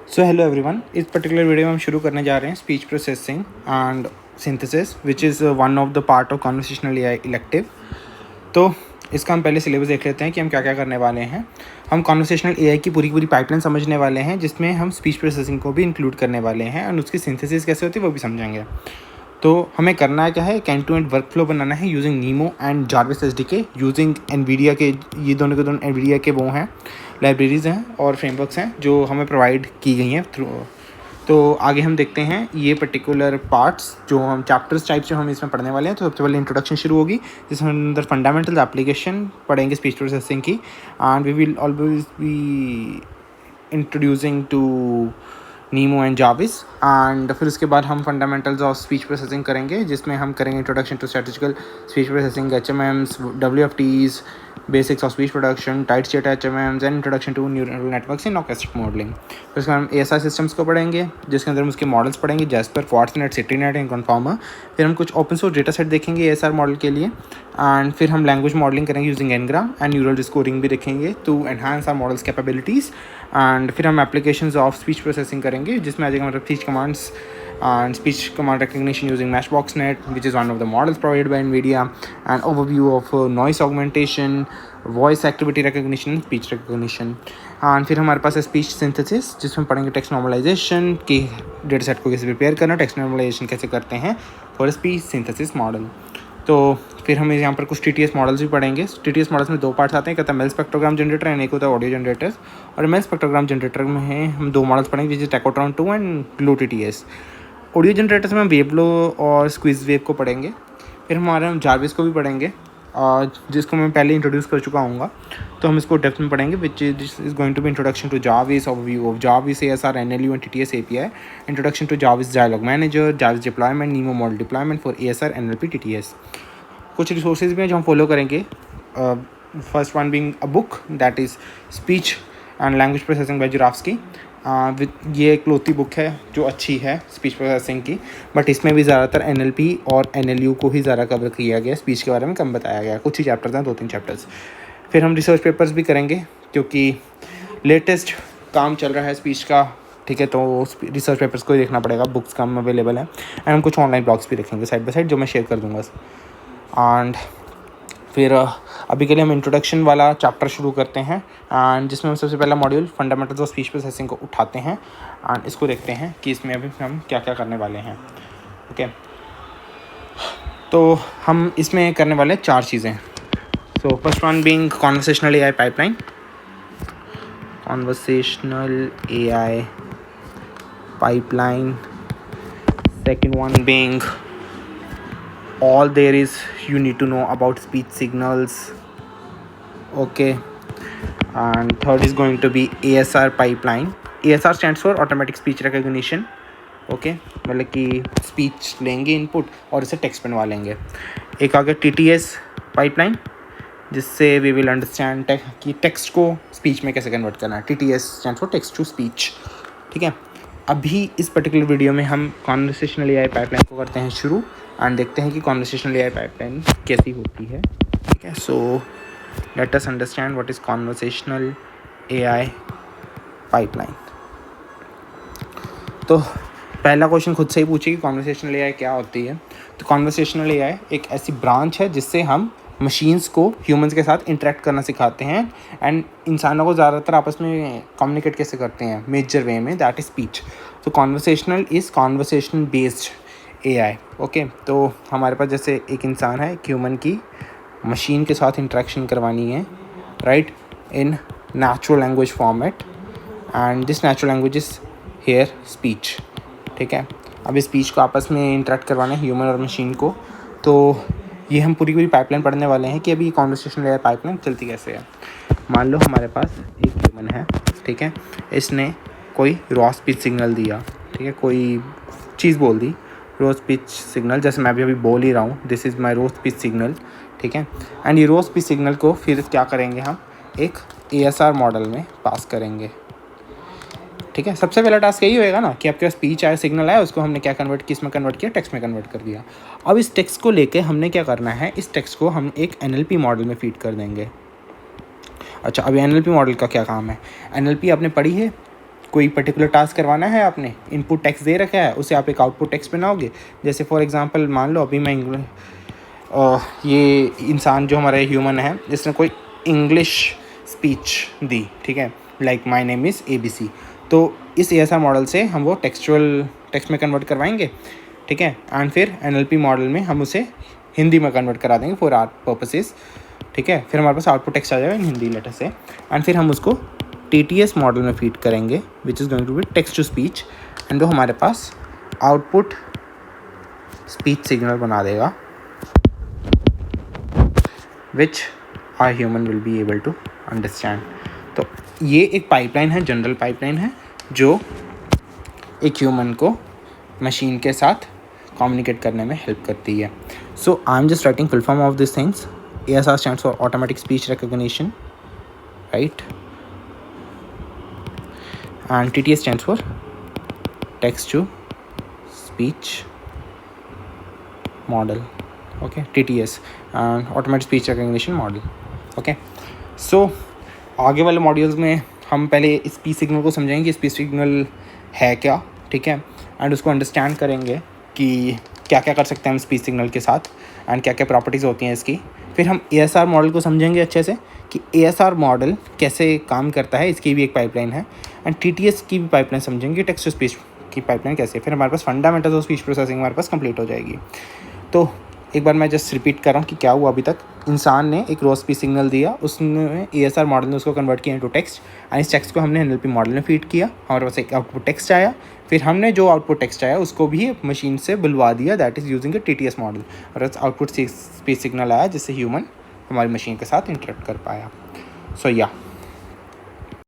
So hello everyone, इस particular video में हम शुरू करने जा रहे हैं speech processing and synthesis which is one of the part of conversational AI elective. तो इसका हम पहले सिलेबस देख लेते हैं कि हम क्या क्या करने वाले हैं। हम कॉन्वर्सेशनल एआई की पूरी पाइपलाइन समझने वाले हैं, जिसमें हम स्पीच प्रोसेसिंग को भी इंक्लूड करने वाले हैं और उसकी सिंथेसिस कैसे होती है वो भी समझेंगे। तो हमें करना क्या है, एक end to end work flow बनाना है using NeMo and Jarvis SDK, using NVIDIA के, ये दोनों के दोनों एनवीडिया के वो हैं, लाइब्रेरीज़ हैं और फ्रेमवर्क्स हैं जो हमें प्रोवाइड की गई हैं थ्रू। तो आगे हम देखते हैं ये पर्टिकुलर पार्ट्स जो हम चैप्टर्स टाइप जो हम इसमें पढ़ने वाले हैं। तो सबसे पहले इंट्रोडक्शन शुरू होगी, जिसमें अंदर फंडामेंटल एप्लीकेशन पढ़ेंगे स्पीच प्रोसेसिंग की, and we will always be introducing to NeMo and जाविस। एंड फिर उसके बाद हम फंडामेंटल्स ऑफ स्पीच प्रोसेसिंग करेंगे, जिसमें हम करेंगे introduction to statistical speech processing, HMMs, WFTs, basics of speech production, tied state HMMs and introduction to neural networks in logistic modelling. फिर उसके बाद हम ASR सिस्टम्स को पढ़ेंगे, जिसके अंदर हम उसके मॉडल्स पढ़ेंगे, Jasper, QuartzNet, CitriNet and Conformer. फिर हम कुछ ओपन सोर्स डेटा सेट देखेंगे ASR मॉडल के लिए, एंड फिर हम लैंग्वेज मॉडलिंग करेंगे using ngram and neural scoring भी देखेंगे to enhance our models capabilities. And फिर हम एप्लीकेशंस ऑफ स्पीच प्रोसेसिंग करेंगे, जिसमें आ जाएगा मतलब speech commands and speech command recognition using Matchbox.net, which is one of the models provided by NVIDIA, and overview of noise augmentation, voice activity recognition and speech recognition. And फिर हमारे पास है speech synthesis, जिसमें पढ़ेंगे text normalisation की, data set को कैसे prepare करना, text normalisation कैसे करते हैं फॉर स्पीच सिंथेसिस मॉडल। तो फिर हम यहाँ पर कुछ TTS मॉडल्स भी पढ़ेंगे। TTS मॉडल्स में दो पार्ट्स आते हैं, एक होता है मेल स्पेक्ट्रोग्राम जनरेटर एंड एक होता है ऑडियो जनरेटर्स। और मेल स्पेक्ट्रोग्राम जनरेटर में हम दो मॉडल्स पढ़ेंगे, जिस टेकोट्रॉन 2 and glow TTS। Audio generators में हम वेवलो और स्क्विज वेव को पढ़ेंगे। फिर हमारे हम जारविस को भी पढ़ेंगे, जिसको मैं पहले इंट्रोड्यूस कर चुका हूँ। तो हम इसको डेप्थ में पढ़ेंगे, which is going to be introduction to Jarvis, overview of Jarvis, ASR, NLU and TTS API, introduction to Jarvis dialogue manager, Jarvis deployment, NeMo model deployment for ASR, NLP, TTS। कुछ resources भी हैं जो हम follow करेंगे। First one being a book that is speech and language processing by Jurafsky. ये एक लोती book है जो अच्छी है स्पीच प्रोसेसिंग की, बट इसमें भी ज़्यादातर NLP और NLU को ही ज़्यादा कवर किया गया, स्पीच के बारे में कम बताया गया। कुछ ही चैप्टर्स हैं, 2-3 चैप्टर्स। फिर हम रिसर्च पेपर्स भी करेंगे, क्योंकि लेटेस्ट काम चल रहा है स्पीच का, ठीक है, तो रिसर्च पेपर्स को ही देखना पड़ेगा, बुक्स कम अवेलेबल है। एंड हम कुछ ऑनलाइन ब्लॉग्स भी रखेंगे साइड बाय साइड, जो मैं शेयर कर दूँगा। एंड फिर अभी के लिए हम इंट्रोडक्शन वाला चैप्टर शुरू करते हैं, एंड जिसमें हम सबसे पहला module fundamentals of speech processing को उठाते हैं एंड इसको देखते हैं कि इसमें अभी हम क्या क्या करने वाले हैं। ओके, तो हम इसमें करने वाले 4 चीज़ें। So first one being conversational AI pipeline, conversational AI pipeline. Second one being all there is you need to know about speech signals. Okay, and third is going to be ASR pipeline. ASR stands for automatic speech recognition. Okay, मतलब कि speech लेंगे input और इसे text बनवा लेंगे। एक आगे TTS pipeline, जिससे वी विल अंडरस्टैंड कि टेक्स्ट को स्पीच में कैसे कन्वर्ट करना है। TTS stand for text to speech. ठीक है, अभी इस पर्टिकुलर वीडियो में हम कॉन्वर्सेशनल एआई पाइपलाइन को करते हैं शुरू, एंड देखते हैं कि कॉन्वर्सेशनल एआई पाइपलाइन कैसी होती है। ठीक है, so let us understand what is conversational AI pipeline. तो पहला क्वेश्चन खुद से ही पूछिए कि कॉन्वर्सेशनल एआई क्या होती है। तो कॉन्वर्सेशनल एआई एक ऐसी ब्रांच है जिससे हम मशीन्स को ह्यूमंस के साथ इंटरेक्ट करना सिखाते हैं, एंड इंसानों को ज़्यादातर आपस में कम्युनिकेट कैसे करते हैं मेजर वे में, दैट इज़ स्पीच। तो conversational is conversation based AI. Okay, तो हमारे पास जैसे एक इंसान है, एक ह्यूमन की मशीन के साथ इंटरेक्शन करवानी है, right, in natural language format, and this natural language is here speech. ठीक है, अब इस स्पीच को आपस में इंटरेक्ट करवाना है ह्यूमन और मशीन को। तो ये हम पूरी पाइपलाइन पढ़ने वाले हैं कि अभी कॉन्वर्सेशनल एआई पाइपलाइन चलती कैसे है। मान लो हमारे पास एक ह्यूमन है, ठीक है, इसने कोई रॉ स्पीच सिग्नल दिया, ठीक है, कोई चीज़ बोल दी, रॉ स्पीच सिग्नल, जैसे मैं अभी बोल ही रहा हूँ, this is my raw speech signal. ठीक है, एंड ये रॉ स्पीच सिग्नल को फिर क्या करेंगे, हम एक ASR मॉडल में पास करेंगे। ठीक है, सबसे पहला टास्क यही होएगा ना कि आपके पास स्पीच आया, सिग्नल आया, उसको हमने क्या कन्वर्ट किया, इसमें कन्वर्ट किया, टेक्स्ट में कन्वर्ट कर दिया। अब इस टेक्स्ट को लेके हमने क्या करना है, इस टेक्स्ट को हम एक NLP मॉडल में फीड कर देंगे। अच्छा, अभी NLP मॉडल का क्या काम है। NLP आपने पढ़ी है, कोई पर्टिकुलर टास्क करवाना है, आपने इनपुट टेक्स्ट दे रखा है, उसे आप एक आउटपुट टेक्स्ट बनाओगे। जैसे फॉर एग्जांपल मान लो अभी मैं ये इंसान जो हमारा ह्यूमन है जिसने कोई इंग्लिश स्पीच दी, ठीक है, like my name is ABC, तो इस ASR मॉडल से हम वो टेक्सचुअल टेक्स्ट में कन्वर्ट करवाएंगे, ठीक है, एंड फिर NLP मॉडल में हम उसे हिंदी में कन्वर्ट करा देंगे फॉर आर पर्पसेस, ठीक है। फिर हमारे पास आउटपुट टेक्स्ट आ जाएगा इन हिंदी लेटर से, एंड फिर हम उसको TTS मॉडल में फीड करेंगे which is going to be text to speech, and वो हमारे पास आउटपुट स्पीच सिग्नल बना देगा which are human will be able to understand. तो ये एक पाइपलाइन है, जनरल पाइपलाइन है, जो एक ह्यूमन को मशीन के साथ कम्युनिकेट करने में हेल्प करती है। So I am just writing full form of this things. ASR stands for automatic speech recognition, right? And TTS stands for text to speech model, okay, TTS and automatic speech recognition model, okay. So आगे वाले modules में हम पहले speech signal को समझेंगे कि speech signal है क्या, ठीक है, एंड उसको अंडरस्टैंड करेंगे कि क्या क्या कर सकते हैं हम स्पीच सिग्नल के साथ एंड क्या क्या प्रॉपर्टीज़ होती हैं इसकी। फिर हम ASR मॉडल को समझेंगे अच्छे से कि ASR मॉडल कैसे काम करता है, इसकी भी एक पाइपलाइन है, एंड TTS की भी पाइपलाइन समझेंगे, टेक्स्ट टू स्पीच की पाइपलाइन कैसे। फिर हमारे पास फंडामेंटल्स ऑफ स्पीच प्रोसेसिंग हमारे पास कंप्लीट हो जाएगी। तो एक बार मैं जस्ट रिपीट कर रहा हूँ कि क्या हुआ अभी तक। इंसान ने एक रॉ स्पीच सिग्नल दिया, उसने ASR मॉडल ने उसको कन्वर्ट किया इनटू टेक्स्ट, एंड इस टेक्स्ट को हमने NLP मॉडल में फीड किया, हमारे पास एक आउटपुट टेक्स्ट आया। फिर हमने जो आउटपुट टेक्स्ट आया उसको भी मशीन से बुलवा दिया, that is using A TTS model, और आउटपुट स्पीच सिग्नल आया जिससे ह्यूमन हमारी मशीन के साथ इंटरेक्ट कर पाया। सो या